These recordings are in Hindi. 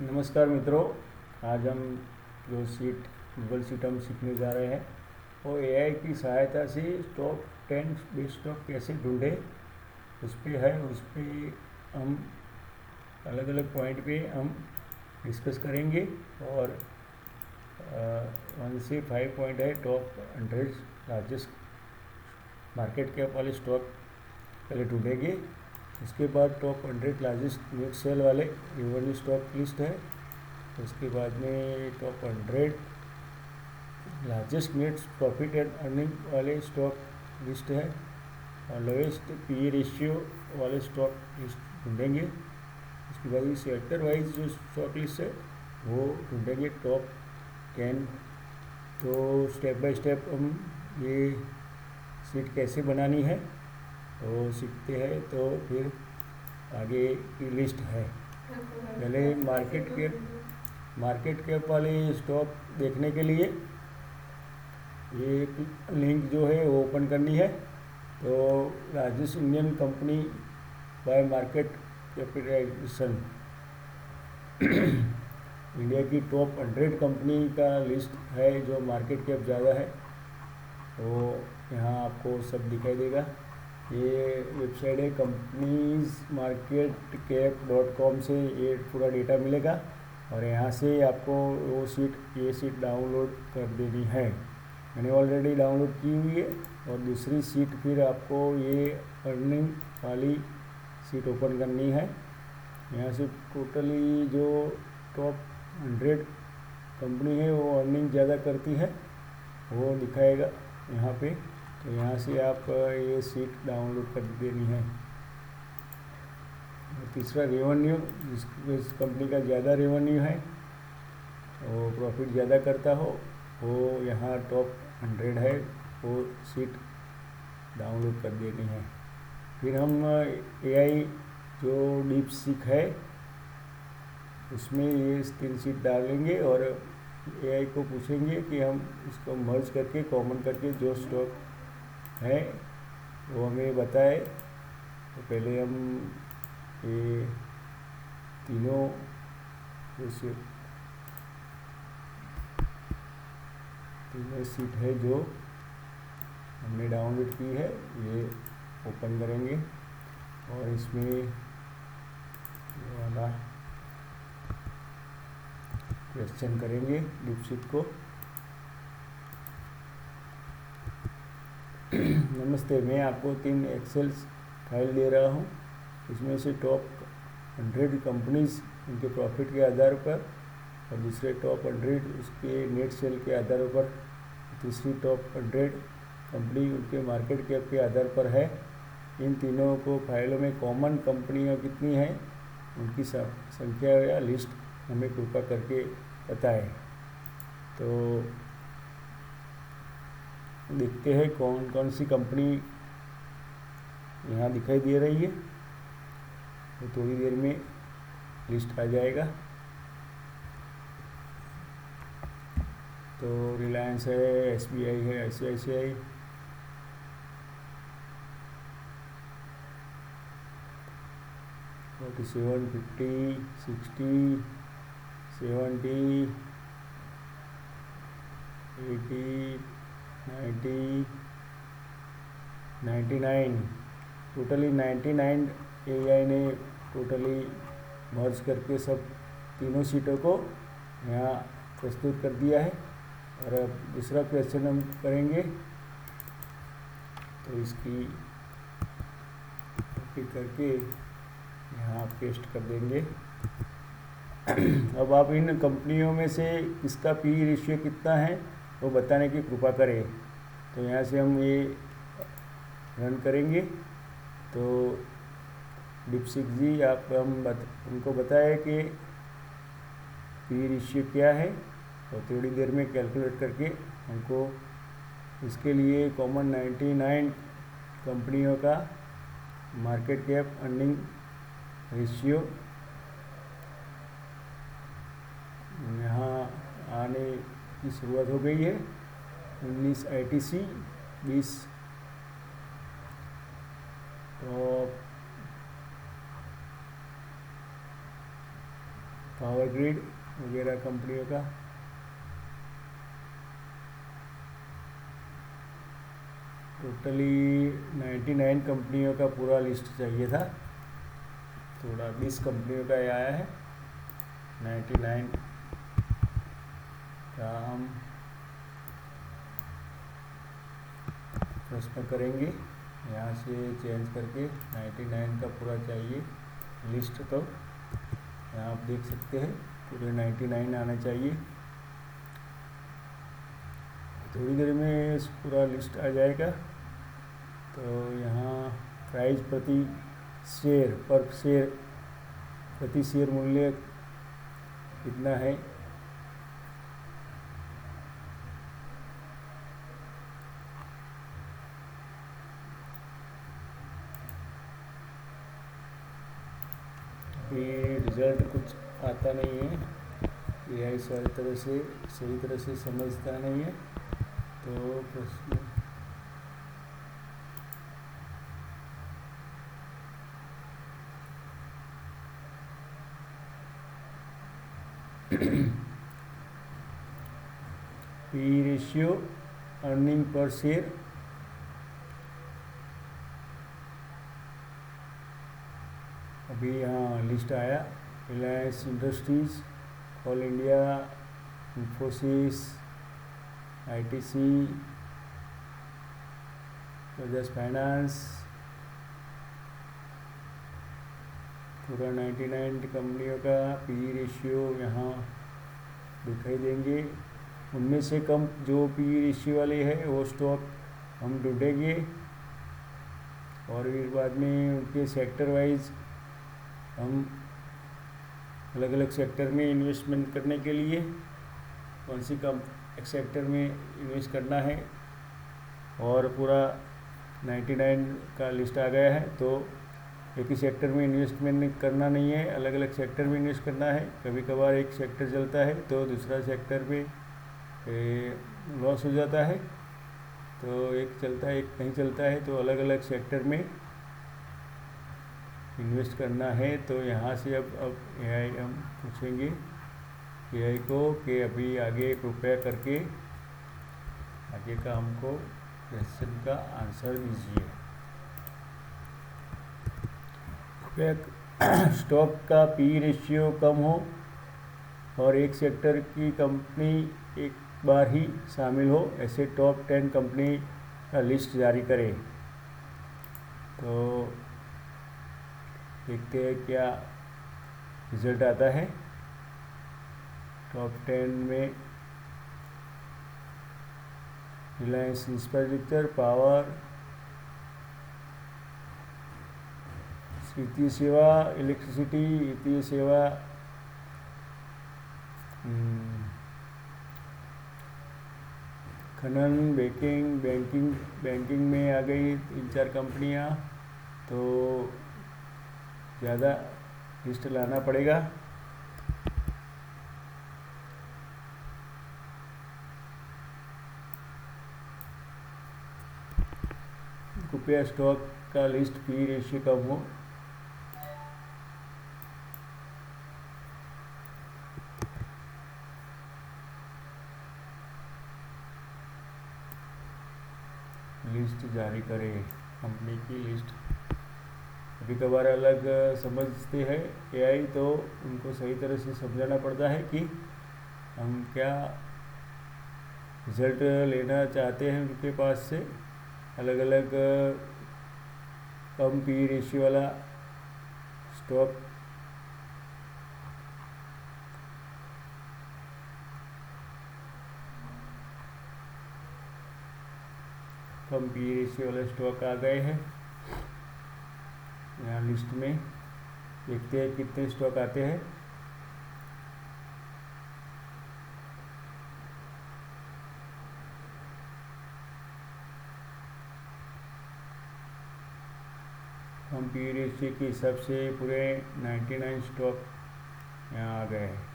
नमस्कार मित्रों। आज हम जो गूगल शीट हम सीखने जा रहे हैं वो एआई की सहायता से टॉप 10 बेस्ट स्टॉक कैसे ढूंढे उस पर है। उस पर हम अलग अलग पॉइंट पे हम डिस्कस करेंगे और 1 से 5 पॉइंट है। टॉप 100 लार्जेस्ट मार्केट कैप वाले स्टॉक पहले ढूंढेंगे। उसके बाद टॉप 100 लार्जेस्ट नेट सेल वाले रिवेन्यू स्टॉक लिस्ट है। उसके बाद में top 100 largest net profit and earning वाले स्टॉक लिस्ट है और लोएस्ट पी रेशियो वाले स्टॉक लिस्ट ढूंढेंगे। उसके बाद सेक्टर वाइज जो स्टॉक लिस्ट है वो ढूंढेंगे टॉप 10। तो स्टेप बाय स्टेप हम ये शीट कैसे बनानी है तो सीखते हैं। तो फिर आगे की लिस्ट है। पहले मार्केट कैप वाले स्टॉक देखने के लिए ये लिंक जो है वो ओपन करनी है। तो largest Indian company by market capitalisation India की टॉप 100 कंपनी का लिस्ट है जो मार्केट कैप ज़्यादा है। तो यहाँ आपको सब दिखाई देगा। ये वेबसाइट है companiesmarketcap.com से ये पूरा डेटा मिलेगा और यहाँ से आपको ये सीट डाउनलोड कर देनी है। मैंने ऑलरेडी डाउनलोड की हुई है और दूसरी सीट फिर आपको ये अर्निंग वाली सीट ओपन करनी है। यहाँ से टोटली जो टॉप 100 कंपनी है वो अर्निंग ज़्यादा करती है वो दिखाएगा यहाँ पे। तो यहाँ से आप ये सीट डाउनलोड कर देनी है। तीसरा रेवेन्यू, जिस कंपनी का ज़्यादा रेवेन्यू है वो प्रॉफिट ज़्यादा करता हो वो यहाँ टॉप 100 है वो सीट डाउनलोड कर देनी है। फिर हम एआई जो डीप सीख है उसमें ये 3 सीट डालेंगे और एआई को पूछेंगे कि हम इसको मर्ज करके कॉमन करके जो स्टॉक है वो हमें बताए। तो पहले हम ये तीनों सीट है जो हमने डाउनलोड की है ये ओपन करेंगे और इसमें वाला क्वेश्चन करेंगे डीपसीक को। नमस्ते, मैं आपको 3 एक्सेल फाइल दे रहा हूँ। इसमें से टॉप 100 कंपनीज उनके प्रॉफिट के आधार पर और दूसरे टॉप 100 उसके नेट सेल के आधार पर, तीसरी टॉप 100 कंपनी उनके मार्केट कैप के आधार पर है। इन तीनों को फाइलों में कॉमन कंपनियाँ कितनी हैं उनकी संख्या या लिस्ट हमें कृपा करके बताएं। तो देखते हैं कौन कौन सी कंपनी यहाँ दिखाई दे रही है। तो थोड़ी देर में लिस्ट आ जाएगा। तो रिलायंस है, एसबीआई है, आईसीआईसीआई, और 47, 50, 60, 70, 80, 90, 99, टोटली 99 एआई ने टोटली मर्ज करके सब तीनों सीटों को यहाँ प्रस्तुत कर दिया है। और अब दूसरा क्वेश्चन हम करेंगे तो इसकी कॉपी करके यहाँ पेस्ट कर देंगे। अब आप इन कंपनियों में से किसका पी रेशियो कितना है वो बताने की कृपा करें। तो यहाँ से हम ये रन करेंगे। तो डीपसीक जी आप उनको बताएं कि पी रेशियो क्या है और थोड़ी देर में कैलकुलेट करके हमको इसके लिए कॉमन 99 कंपनियों का मार्केट कैप अर्निंग रेशियो यहाँ आने की शुरुआत हो गई है। 19 आईटीसी 20 टॉप पावर ग्रिड वगैरह कंपनियों का। टोटली 99 कंपनियों का पूरा लिस्ट चाहिए था, थोड़ा 20 कंपनियों का ये आया है। 99 का हम प्रश्न करेंगे, यहाँ से चेंज करके 99 का पूरा चाहिए लिस्ट। तो यहाँ आप देख सकते हैं पूरे 99 आना चाहिए। थोड़ी देर में इस पूरा लिस्ट आ जाएगा। तो यहाँ प्राइस प्रति शेयर प्रति शेयर मूल्य कितना है, ये रिज़ल्ट कुछ आता नहीं है, एआई सही तरह से समझता नहीं है। तो प्रश्न P ratio earning per share, अभी यहाँ लिस्ट आया। Reliance industries, all India, Infosys, ITC, Bajaj finance, पूरा 99 कंपनियों का पी रेशियो यहाँ दिखाई देंगे। उनमें से कम जो पी रेशियो वाले है वो स्टॉक हम ढूंढेंगे, और फिर बाद में उनके सेक्टर वाइज हम अलग अलग सेक्टर में इन्वेस्टमेंट करने के लिए कौन सी सेक्टर में इन्वेस्ट करना है। और पूरा 99 का लिस्ट आ गया है, तो एक ही सेक्टर में इन्वेस्टमेंट करना नहीं है, अलग अलग सेक्टर में इन्वेस्ट करना है। कभी कभार एक सेक्टर चलता है तो दूसरा सेक्टर पे लॉस हो जाता है, तो एक चलता है एक नहीं चलता है, तो अलग अलग सेक्टर में इन्वेस्ट करना है। तो यहाँ से अब एआई हम पूछेंगे एआई को कि अभी आगे कृपया करके आगे का हमको क्वेश्चन का आंसर दीजिए। कृपया स्टॉक का पी रेशियो कम हो और एक सेक्टर की कंपनी एक बार ही शामिल हो, ऐसे टॉप 10 कंपनी का लिस्ट जारी करें। तो देखते हैं क्या रिजल्ट आता है। टॉप 10 में रिलायंस इंफ्रास्ट्रक्चर, पावर, वित्तीय सेवा, इलेक्ट्रिसिटी, वित्तीय सेवा, खनन, बैंकिंग में आ गई 3-4 कंपनियां, तो ज़्यादा लिस्ट लाना पड़ेगा। कृपया स्टॉक का लिस्ट पी रेशियो कम हो। लिस्ट जारी करें, कंपनी की लिस्ट। कभी कभार अलग समझते हैं एआई, तो उनको सही तरह से समझाना पड़ता है कि हम क्या रिजल्ट लेना चाहते हैं उनके पास से। अलग अलग कम पी रेशियो वाला स्टॉक कम पी रेशियो वाले स्टॉक आ गए हैं यहाँ लिस्ट में। देखते हैं कितने स्टॉक आते हैं। कम पी रेशियो के हिसाब से पूरे 99 स्टॉक यहाँ आ गए हैं।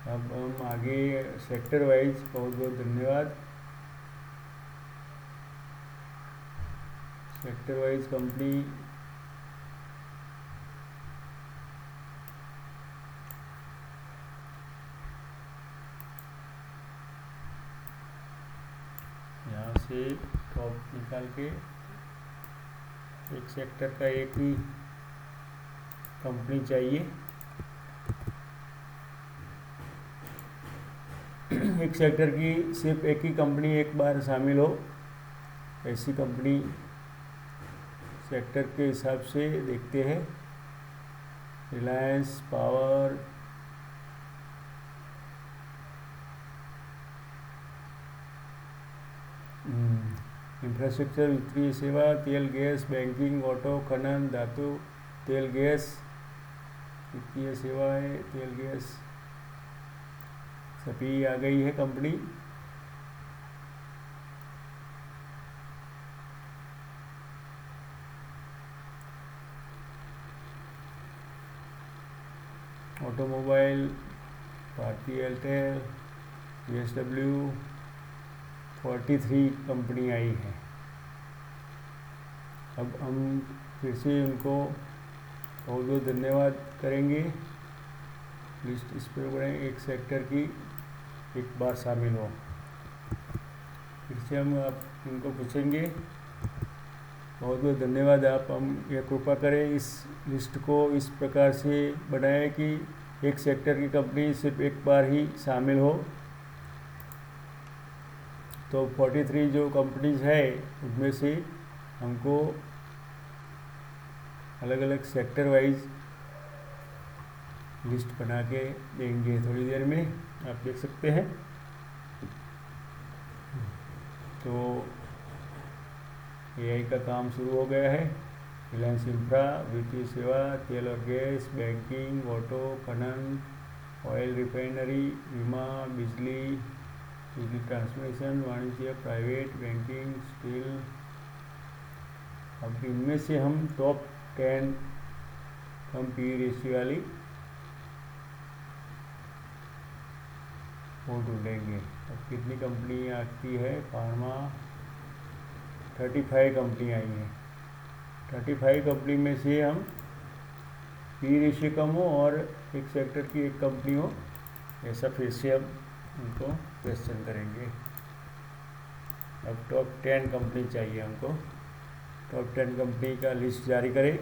अब हम आगे सेक्टर वाइज, बहुत बहुत धन्यवाद। सेक्टर वाइज कंपनी से टॉप निकाल के एक सेक्टर का एक ही कंपनी चाहिए। एक सेक्टर की सिर्फ एक ही कंपनी एक बार शामिल हो, ऐसी कंपनी सेक्टर के हिसाब से देखते हैं। रिलायंस पावर, इंफ्रास्ट्रक्चर, वित्तीय सेवा, तेल गैस, बैंकिंग, ऑटो, खनन, धातु, तेल गैस, वित्तीय सेवाएं, तेल गैस, सभी आ गई है कंपनी। ऑटोमोबाइल, भारतीय एयरटेल, JSW, 43 कंपनी आई है। अब हम फिर से उनको बहुत बहुत धन्यवाद करेंगे। लिस्ट इस पर बढ़ाएं, एक सेक्टर की एक बार शामिल हो। फिर से हम आप उनको पूछेंगे। बहुत बहुत धन्यवाद। आप हम यह कृपा करें इस लिस्ट को इस प्रकार से बनाएं कि एक सेक्टर की कंपनी सिर्फ एक बार ही शामिल हो। तो 43 जो कंपनीज है उनमें से हमको अलग अलग सेक्टर वाइज लिस्ट बना के देंगे थोड़ी देर में, आप देख सकते हैं। तो AI का काम शुरू हो गया है। रिलायंस इंफ्रा, वित्तीय सेवा, तेल और गैस, बैंकिंग, ऑटो, खनन, ऑयल रिफाइनरी, बीमा, बिजली ट्रांसमिशन, वाणिज्य, प्राइवेट, बैंकिंग, स्टील। अब इनमें से हम टॉप 10 कम PE रेशियो वाली वो ढूंढेंगे। अब कितनी कंपनी आती है? फार्मा 35 कंपनी आई है। 35 कंपनी में से हम PE रेशियो कम हो और एक सेक्टर की एक कंपनी हो, ऐसा फिर से हम उनको क्वेश्चन करेंगे। अब टॉप 10 कंपनी चाहिए हमको। टॉप 10 कंपनी का लिस्ट जारी करें।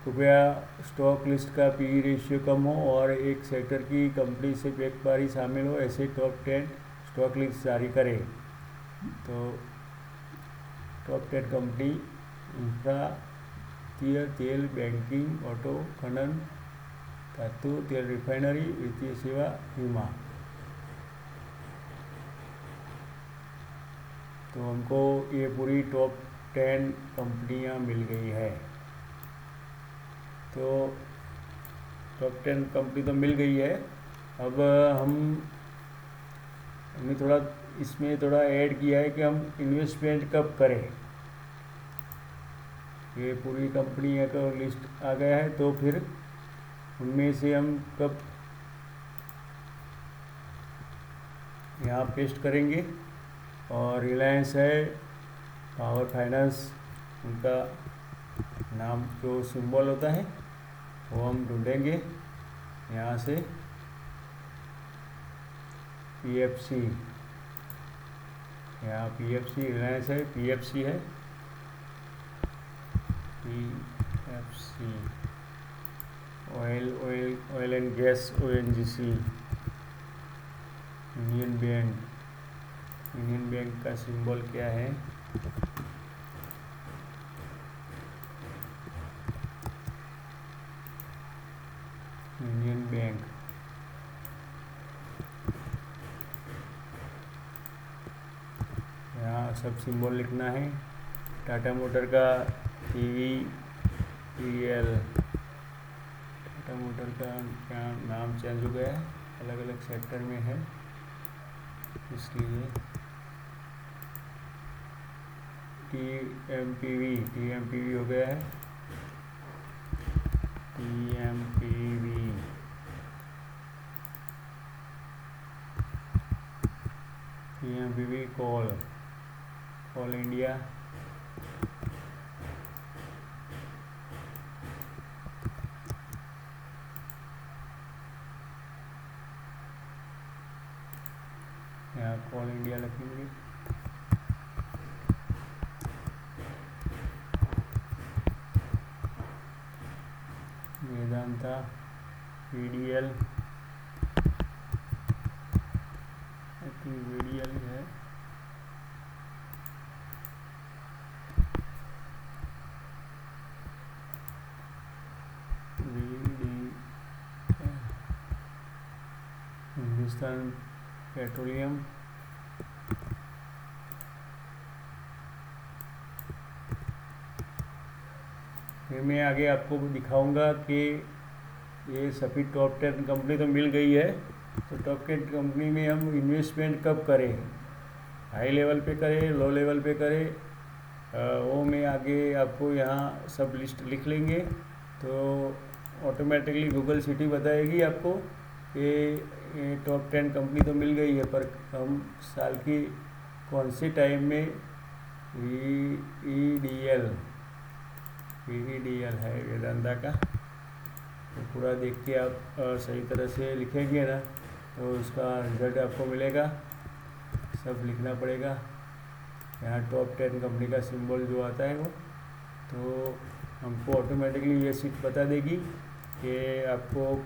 कृपया स्टॉक लिस्ट का PE रेशियो कम हो और एक सेक्टर की कंपनी सिर्फ एक बार ही शामिल हो, ऐसे टॉप 10 स्टॉक लिस्ट जारी करें। तो टॉप 10 कंपनी इंफ्रा, तेल, बैंकिंग, ऑटो, खनन, धातु, तेल रिफाइनरी, वित्तीय सेवा, बीमा। तो हमको ये पूरी टॉप 10 कंपनियां मिल गई है। तो टॉप 10 कंपनी तो मिल गई है। अब हमने थोड़ा इसमें थोड़ा ऐड किया है कि हम इन्वेस्टमेंट कब करें। ये पूरी कंपनी का लिस्ट आ गया है, तो फिर उनमें से हम कब यहाँ पेस्ट करेंगे। और रिलायंस है, पावर फाइनेंस, उनका नाम जो सिंबल होता है वो हम ढूंढेंगे यहाँ से। PFC, यहाँ PFC रिलायंस है, PFC है, PFC। Oil and gas, ONGC। Union bank का सिंबल क्या है? Union bank. यहाँ सब सिंबल लिखना है। टाटा मोटर का TVEL। टाटा मोटर का क्या नाम चेंज हो गया है, अलग अलग सेक्टर में है इसलिए। TMPV हो गया है। TMPV कोल इंडिया। यहाँ कोल इंडिया लिखेंगे। VDL, आई थिंक VDL है, हिंदुस्तान पेट्रोलियम, फिर मैं आगे आपको दिखाऊंगा कि ये सभी टॉप 10 कंपनी तो मिल गई है, तो टॉप 10 कंपनी में हम इन्वेस्टमेंट कब करें, हाई लेवल पे करें, लो लेवल पे करें, वो मैं आगे आपको यहाँ सब लिस्ट लिख लेंगे। तो ऑटोमेटिकली गूगल सिटी बताएगी आपको कि टॉप 10 कंपनी तो मिल गई है, पर हम साल की कौन से टाइम में VDL है वेदांता का, तो पूरा देख के आप सही तरह से लिखेंगे ना तो उसका रिजल्ट आपको मिलेगा। सब लिखना पड़ेगा, यहाँ टॉप 10 कंपनी का सिंबल जो आता है वो, तो हमको ऑटोमेटिकली ये सीट बता देगी कि आपको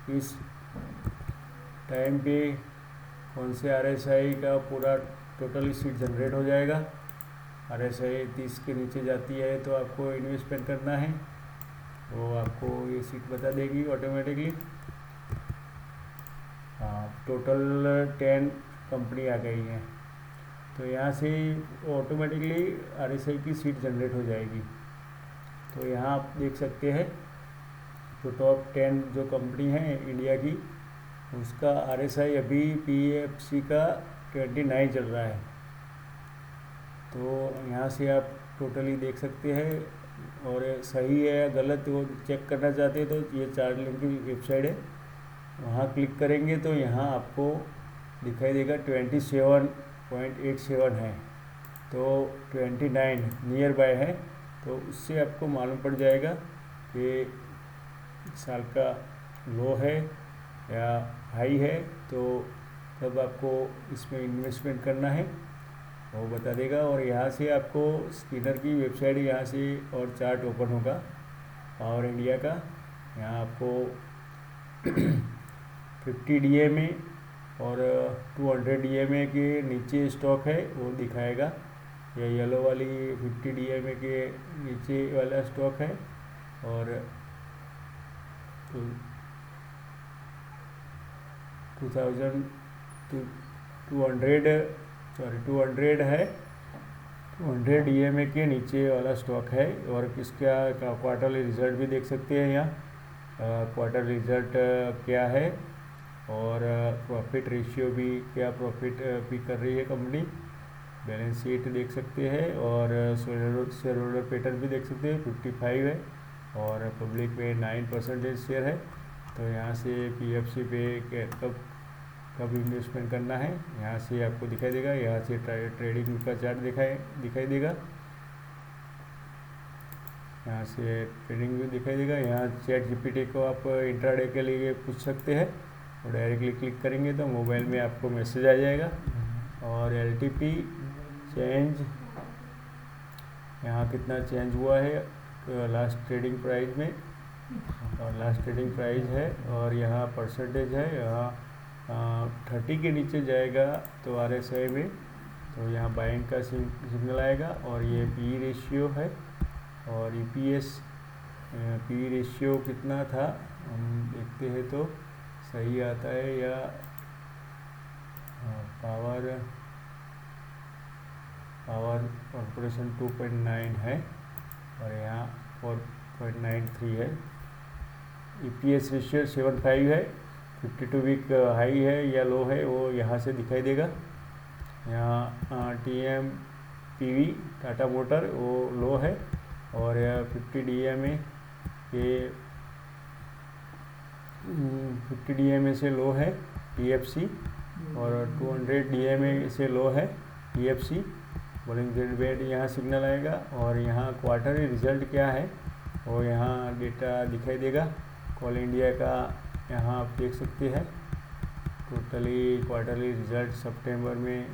इस टाइम पे कौन से RSI का पूरा टोटली सीट जनरेट हो जाएगा। RSI 30 के नीचे जाती है तो आपको इन्वेस्टमेंट करना है, वो आपको ये सीट बता देगी ऑटोमेटिकली। हाँ, टोटल 10 कंपनी आ गई हैं, तो यहाँ से ऑटोमेटिकली RSI की सीट जनरेट हो जाएगी। तो यहाँ आप देख सकते हैं तो टॉप 10 जो कंपनी है इंडिया की, उसका RSI अभी PFC का 29 चल रहा है। तो यहाँ से आप टोटली देख सकते हैं, और सही है या गलत वो चेक करना चाहते हैं तो ये चार्ट लिंक की वेबसाइट है, वहाँ क्लिक करेंगे तो यहाँ आपको दिखाई देगा 27.87 है, तो 29 नियर बाय है, तो उससे आपको मालूम पड़ जाएगा कि साल का लो है या हाई है, तो तब आपको इसमें इन्वेस्टमेंट करना है वो बता देगा। और यहाँ से आपको स्किनर की वेबसाइट यहाँ से और चार्ट ओपन होगा पावर इंडिया का, यहाँ आपको 50 DMA और 200 DMA के नीचे स्टॉक है वो दिखाएगा, ये येलो वाली 50 DMA के नीचे वाला स्टॉक है, और 200 है, 200 DMA के नीचे वाला स्टॉक है। और किसका क्वार्टरली रिजल्ट भी देख सकते हैं यहाँ, क्वार्टर रिजल्ट क्या है, और प्रॉफिट रेशियो भी क्या प्रॉफिट भी कर रही है कंपनी, बैलेंस शीट देख सकते हैं, और शेयर होल्डर पैटर्न भी देख सकते हैं 55 है, और पब्लिक में 9% शेयर है। तो यहाँ से PFC पे कब इन्वेस्टमेंट करना है यहाँ से आपको दिखाई देगा, यहाँ से ट्रेडिंग का चार्ट दिखाई देगा, यहाँ से ट्रेडिंग भी दिखाई देगा। यहाँ चैट GPT को आप इंट्राडे के लिए पूछ सकते हैं, और डायरेक्टली क्लिक करेंगे तो मोबाइल में आपको मैसेज आ जाएगा। और LTP चेंज, यहाँ कितना चेंज हुआ है लास्ट ट्रेडिंग प्राइस में, और लास्ट ट्रेडिंग प्राइस है, और यहाँ परसेंटेज है, यहाँ 30 के नीचे जाएगा तो RSI में, तो यहाँ बाइंग का सिग्नल आएगा। और ये PE रेशियो है, और EPS PE रेशियो कितना था हम देखते हैं तो सही आता है, या पावर कॉर्पोरेशन 2.9 है, और यहाँ 4.93 है। EPS रेशियो 7.5 है, 52 वीक हाई है या लो है वो यहाँ से दिखाई देगा। यहाँ TMPV टाटा मोटर वो लो है, और 50 DMA के 50 DMA से लो है PFC, और 200 DMA से लो है PFC। बॉलिंजर बैंड यहाँ सिग्नल आएगा, और यहाँ क्वार्टरली रिजल्ट क्या है वो यहाँ डेटा दिखाई देगा। कॉल इंडिया का यहाँ आप देख सकते हैं टोटली क्वार्टरली रिजल्ट सितंबर में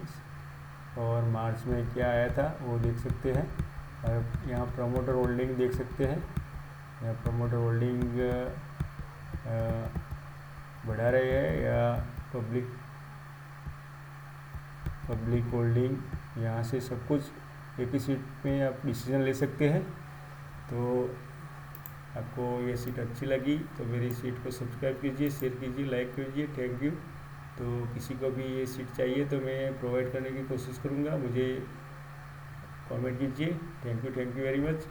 और मार्च में क्या आया था वो देख सकते हैं, और यहाँ प्रमोटर होल्डिंग देख सकते हैं, या प्रमोटर होल्डिंग बढ़ा रहे हैं या पब्लिक होल्डिंग, यहाँ से सब कुछ एक ही सीट में आप डिसीजन ले सकते हैं। तो आपको ये सीट अच्छी लगी तो मेरी सीट को सब्सक्राइब कीजिए, शेयर कीजिए, लाइक कीजिए। Thank you. तो किसी को भी ये सीट चाहिए तो मैं प्रोवाइड करने की कोशिश करूँगा, मुझे कमेंट कीजिए। Thank you very much.